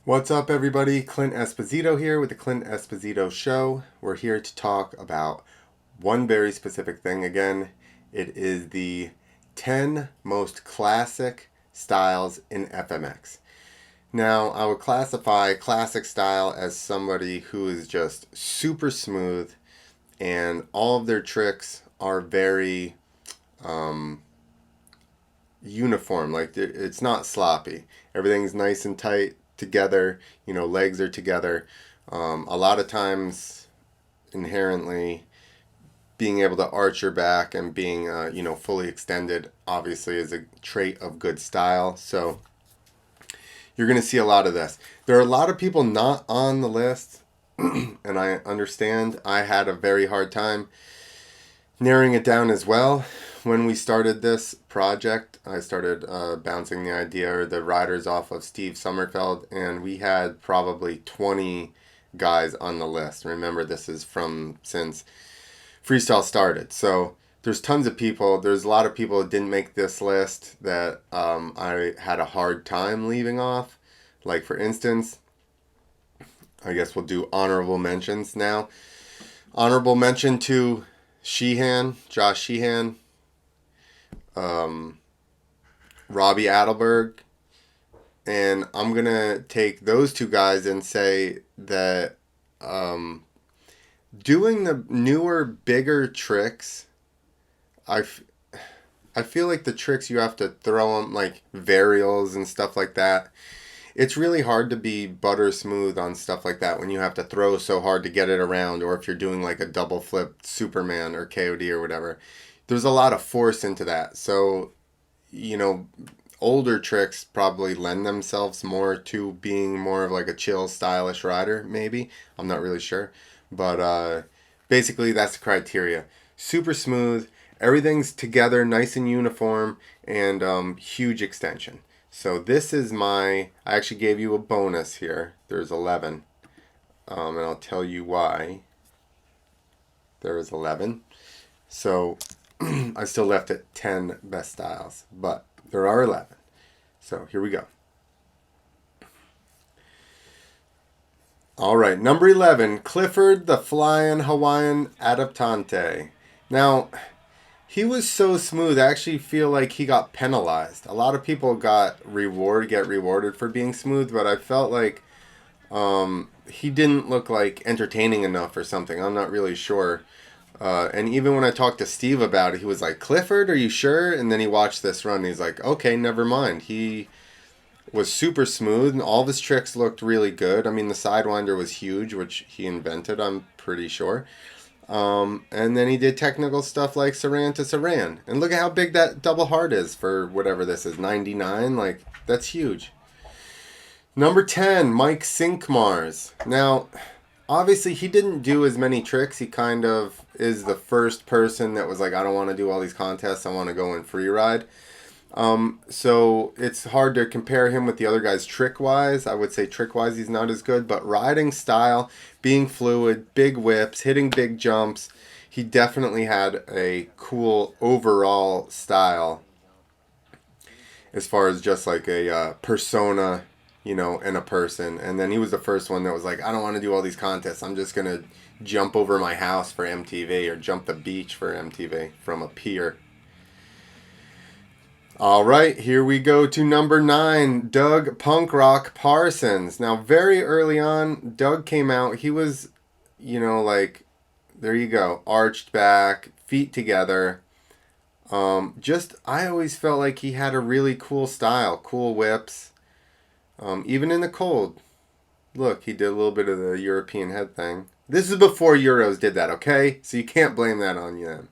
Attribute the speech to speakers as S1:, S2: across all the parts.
S1: What's up, everybody? Clint Esposito here with the Clint Esposito Show. We're here to talk about one very specific thing again. It is the 10 most classic styles in FMX. Now, I would classify classic style as somebody who is just super smooth and all of their tricks are very uniform. Like, it's not sloppy. Everything's nice and tight together. Legs are together. A lot of times, inherently, being able to arch your back and being, fully extended, obviously, is a trait of good style. So you're going to see a lot of this. There are a lot of people not on the list, and I understand. I had a very hard time narrowing it down as well. When we started this project, I started bouncing the idea or the riders off of Steve Sommerfeld, and we had probably 20 guys on the list. Remember, this is from since freestyle started. So there's tons of people. There's a lot of people that didn't make this list that I had a hard time leaving off. Like, for instance, I guess we'll do honorable mentions now. Honorable mention to Josh Sheehan, Robbie Adelberg, and I'm gonna take those two guys and say that doing the newer, bigger tricks, I feel like the tricks you have to throw them, like varials and stuff like that, it's really hard to be butter smooth on stuff like that when you have to throw so hard to get it around, or if you're doing like a double flip Superman or KOD or whatever. There's a lot of force into that. So, older tricks probably lend themselves more to being more of like a chill, stylish rider, maybe. I'm not really sure. But basically, that's the criteria. Super smooth, everything's together, nice and uniform, and huge extension. So this is I actually gave you a bonus here. There's 11. And I'll tell you why there is 11. So I still left it 10 best styles, but there are 11. So here we go. All right, number 11, Clifford the Flying Hawaiian Adoptante. Now, he was so smooth, I actually feel like he got penalized. A lot of people get rewarded for being smooth, but I felt like he didn't look like entertaining enough or something. I'm not really sure. And even when I talked to Steve about it, he was like, Clifford, are you sure? And then he watched this run and he's like, okay, never mind. He was super smooth and all of his tricks looked really good. I mean, the Sidewinder was huge, which he invented, I'm pretty sure. And then he did technical stuff like Saran to Saran. And look at how big that double heart is for whatever this is, 99. Like, that's huge. Number 10, Mike Cinqmars. Now, obviously, he didn't do as many tricks. He kind of is the first person that was like, I don't want to do all these contests. I want to go in free ride. So it's hard to compare him with the other guys trick-wise. I would say trick-wise he's not as good, but riding style, being fluid, big whips, hitting big jumps, he definitely had a cool overall style as far as just like a persona, and a person. And then he was the first one that was like, I don't want to do all these contests. I'm just going to jump over my house for MTV or jump the beach for MTV from a pier. All right, here we go to number 9, Doug Punk Rock Parsons. Now, very early on, Doug came out. He was, there you go, arched back, feet together. I always felt like he had a really cool style, cool whips. Even in the cold. Look, he did a little bit of the European head thing. This is before Euros did that, okay? So you can't blame that on them.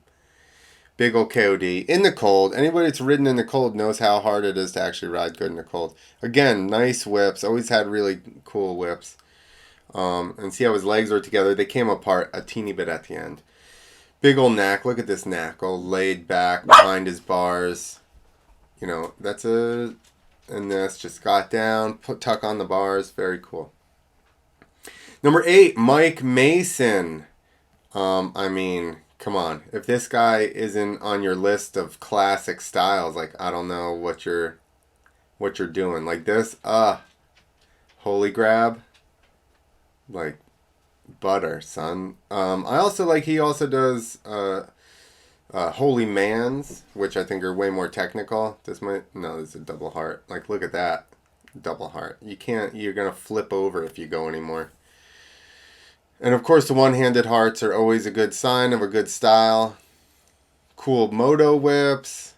S1: Big ol' KOD. In the cold. Anybody that's ridden in the cold knows how hard it is to actually ride good in the cold. Again, nice whips. Always had really cool whips. And see how his legs are together. They came apart a teeny bit at the end. Big ol' knack. Look at this knack. All laid back behind his bars. That's a... And this just got down, tuck on the bars. Very cool. Number 8, Mike Mason. I mean, come on. If this guy isn't on your list of classic styles, like, I don't know what you're doing. Like this, Holy grab. Like butter, son. I also like he also does holy mans, which I think are way more technical. This is a double heart. Like, look at that. Double heart. You're going to flip over if you go anymore. And of course, the one-handed hearts are always a good sign of a good style. Cool moto whips.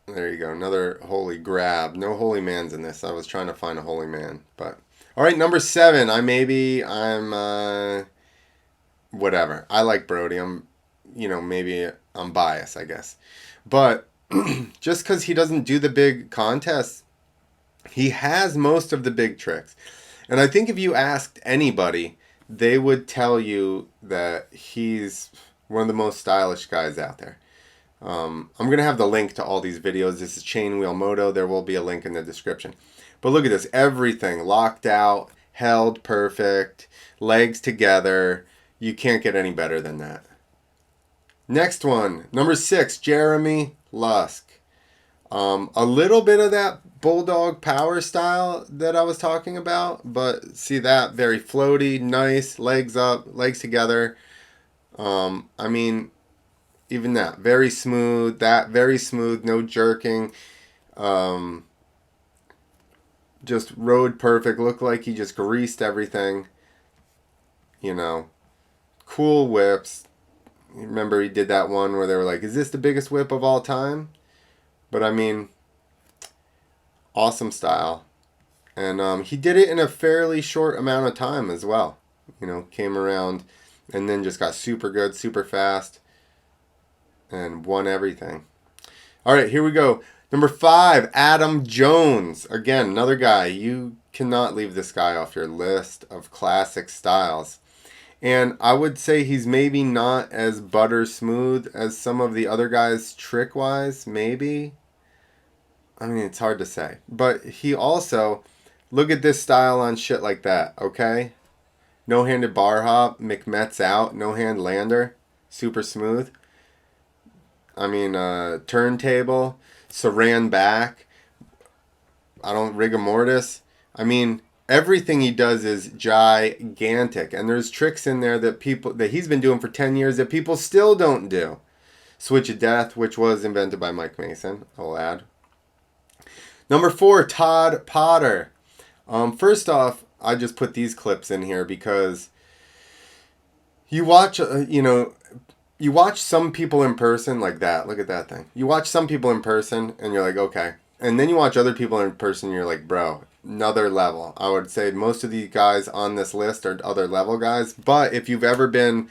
S1: There you go. Another holy grab. No holy mans in this. I was trying to find a holy man. But all right, number 7. Whatever. I like Brodium. Maybe I'm biased, I guess. But just because he doesn't do the big contests, he has most of the big tricks. And I think if you asked anybody, they would tell you that he's one of the most stylish guys out there. I'm going to have the link to all these videos. This is Chain Wheel Moto. There will be a link in the description. But look at this. Everything locked out, held perfect, legs together. You can't get any better than that. Next one, number 6, Jeremy Lusk. A little bit of that bulldog power style that I was talking about, but see that very floaty, nice, legs up, legs together. Even that very smooth. No jerking. Just rode perfect. Looked like he just greased everything. Cool whips. Remember he did that one where they were like, is this the biggest whip of all time? But awesome style. And he did it in a fairly short amount of time as well. Came around and then just got super good, super fast, and won everything. All right, here we go. Number 5, Adam Jones. Again, another guy. You cannot leave this guy off your list of classic styles. And I would say he's maybe not as butter smooth as some of the other guys trick-wise, maybe. It's hard to say. But he also, look at this style on shit like that, okay? No-handed bar hop, McMets out, no-hand lander, super smooth. Turntable, Saran back, rigor mortis. Everything he does is gigantic, and there's tricks in there that he's been doing for 10 years that people still don't do. Switch of Death, which was invented by Mike Mason, I'll add. Number 4, Todd Potter. First off, I just put these clips in here because you watch, you watch some people in person like that. Look at that thing. You watch some people in person, and you're like, okay. And then you watch other people in person, and you're like, bro, another level. I would say most of these guys on this list are other level guys. But if you've ever been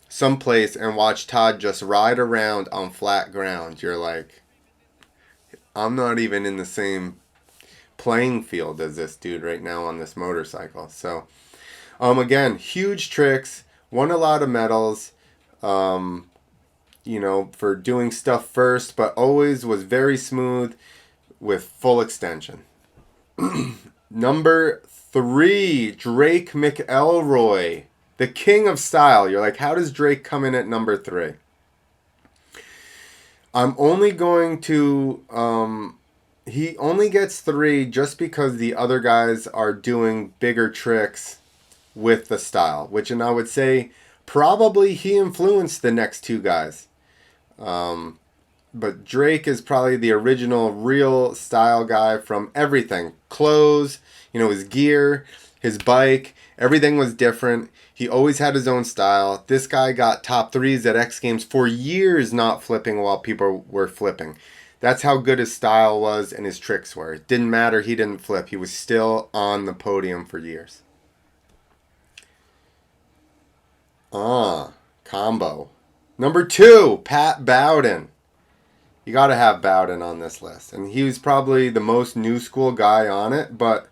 S1: someplace and watched Todd just ride around on flat ground, you're like, I'm not even in the same playing field as this dude right now on this motorcycle. So, again, huge tricks, won a lot of medals, for doing stuff first, but always was very smooth with full extension. Number 3, Drake Mcelroy, the king of style. You're like, how does Drake come in at number 3? I'm only going to, he only gets 3 just because the other guys are doing bigger tricks with the style, and I would say probably he influenced the next 2 guys. But Drake is probably the original real style guy from everything. Clothes, his gear, his bike, everything was different. He always had his own style. This guy got top 3s at X Games for years not flipping while people were flipping. That's how good his style was and his tricks were. It didn't matter he didn't flip. He was still on the podium for years. Combo. Number 2, Pat Bowden. You got to have Bowden on this list. And he was probably the most new school guy on it. But,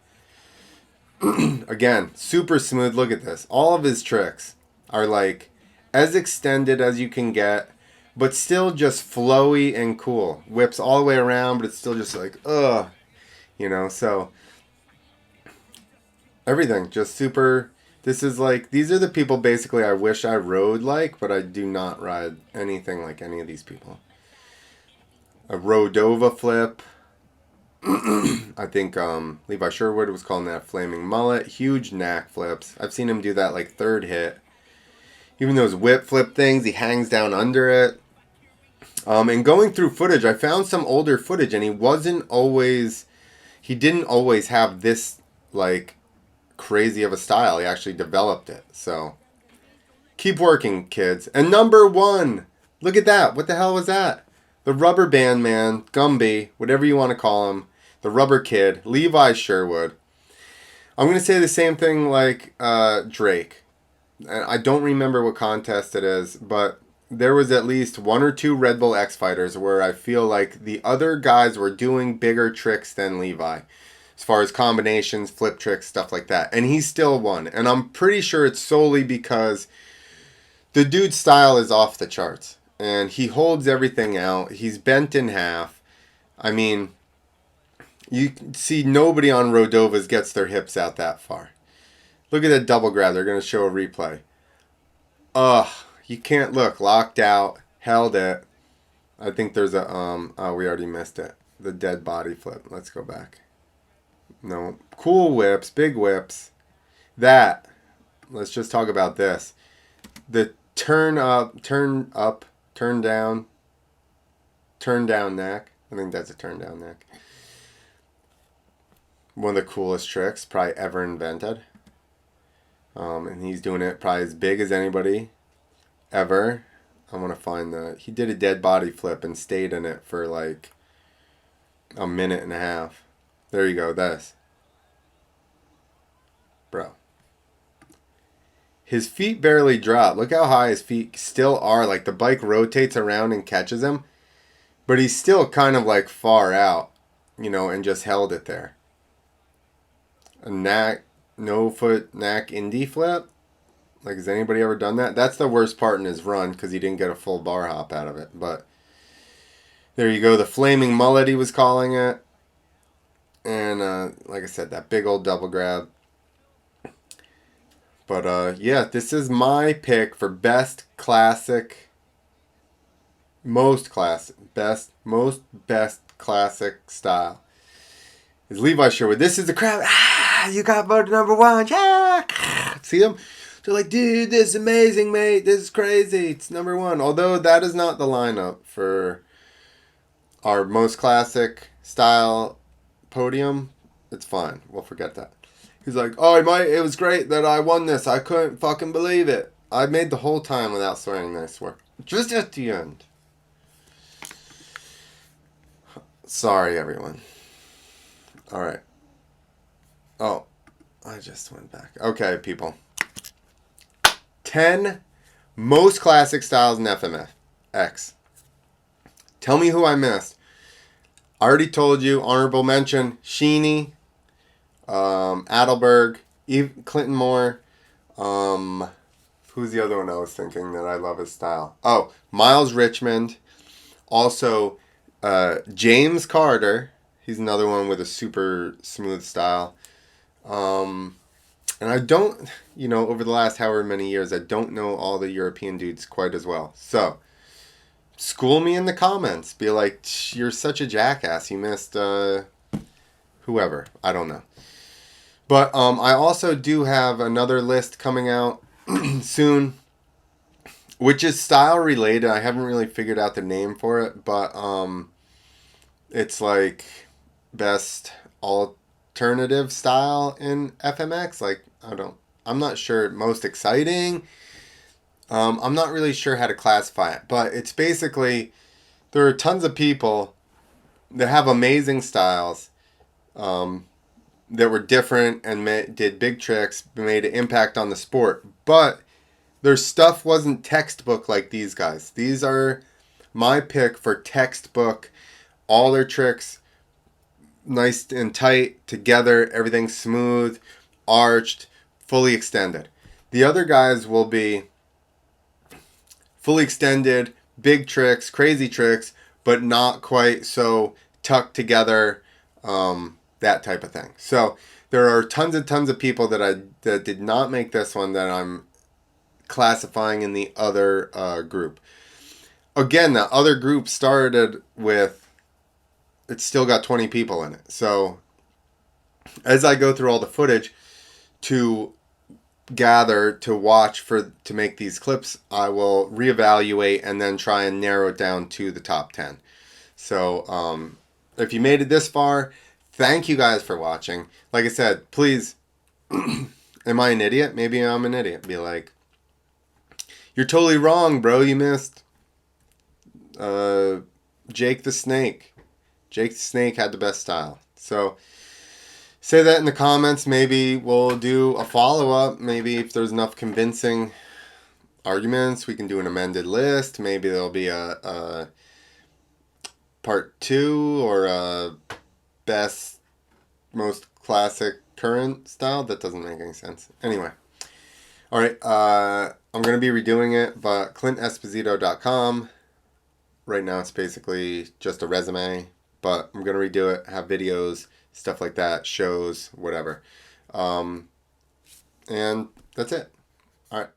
S1: again, super smooth. Look at this. All of his tricks are like as extended as you can get, but still just flowy and cool. Whips all the way around, but it's still just like, ugh. So everything just super. This is like, these are the people basically I wish I rode like, but I do not ride anything like any of these people. A Rodova flip. I think Levi Sherwood was calling that flaming mullet. Huge knack flips. I've seen him do that like third hit. Even those whip flip things, he hangs down under it. And going through footage, I found some older footage, and he didn't always have this like crazy of a style. He actually developed it. So keep working, kids. And number 1, look at that. What the hell was that? The rubber band man, Gumby, whatever you want to call him, the rubber kid, Levi Sherwood. I'm going to say the same thing like Drake. And I don't remember what contest it is, but there was at least 1 or 2 Red Bull X Fighters where I feel like the other guys were doing bigger tricks than Levi. As far as combinations, flip tricks, stuff like that. And he still won. And I'm pretty sure it's solely because the dude's style is off the charts. And he holds everything out. He's bent in half. I mean, you see nobody on Rodovas gets their hips out that far. Look at that double grab. They're going to show a replay. Ugh. You can't look. Locked out. Held it. I think there's a, oh, we already missed it. The dead body flip. Let's go back. No. Cool whips. Big whips. That. Let's just talk about this. The turn down neck. I think that's a turn down neck. One of the coolest tricks probably ever invented. And he's doing it probably as big as anybody ever. I want to find he did a dead body flip and stayed in it for like a minute and a half. There you go, this. Bro. His feet barely drop. Look how high his feet still are. Like the bike rotates around and catches him. But he's still kind of like far out, and just held it there. A no foot knack indie flip. Like, has anybody ever done that? That's the worst part in his run because he didn't get a full bar hop out of it. But there you go. The flaming mullet he was calling it. And like I said, that big old double grab. But yeah, this is my pick for best classic style. Is Levi Sherwood. This is the crowd. You got voted number 1. Yeah. See them? They're like, dude, this is amazing, mate. This is crazy. It's number 1. Although that is not the lineup for our most classic style podium. It's fine. We'll forget that. He's like, oh, mate, it was great that I won this. I couldn't fucking believe it. I made the whole time without swearing, I swear. Just at the end. Sorry, everyone. All right. Oh, I just went back. Okay, people. 10 most classic styles in FMX. Tell me who I missed. I already told you. Honorable mention. Sheeny. Adelberg. Clinton Moore. Who's the other one I was thinking that I love his style? Oh, Miles Richmond. Also, James Carter. He's another one with a super smooth style. And I don't, over the last however many years, I don't know all the European dudes quite as well. So, school me in the comments. Be like, you're such a jackass. You missed whoever. I don't know. But I also do have another list coming out soon, which is style related. I haven't really figured out the name for it, but it's like best alternative style in FMX. Like, I'm not sure. Most exciting. I'm not really sure how to classify it, but it's basically, there are tons of people that have amazing styles that were different and did big tricks, made an impact on the sport, but their stuff wasn't textbook like these guys. These are my pick for textbook. All their tricks nice and tight together, everything smooth, arched, fully extended. The other guys will be fully extended, big tricks, crazy tricks, but not quite so tucked together, that type of thing. So there are tons and tons of people that did not make this one that I'm classifying in the other group. Again, the other group started with it's still got 20 people in it. So as I go through all the footage to gather to watch to make these clips, I will reevaluate and then try and narrow it down to the top 10. So if you made it this far, thank you guys for watching. Like I said, please, am I an idiot? Maybe I'm an idiot. Be like, you're totally wrong, bro. You missed Jake the Snake. Jake the Snake had the best style. So say that in the comments. Maybe we'll do a follow-up. Maybe if there's enough convincing arguments, we can do an amended list. Maybe there'll be a part 2 or a best, most classic current style. That doesn't make any sense. Anyway. Alright, I'm going to be redoing it, but ClintEsposito.com. Right now it's basically just a resume, but I'm going to redo it, have videos, stuff like that, shows, whatever. And that's it. Alright.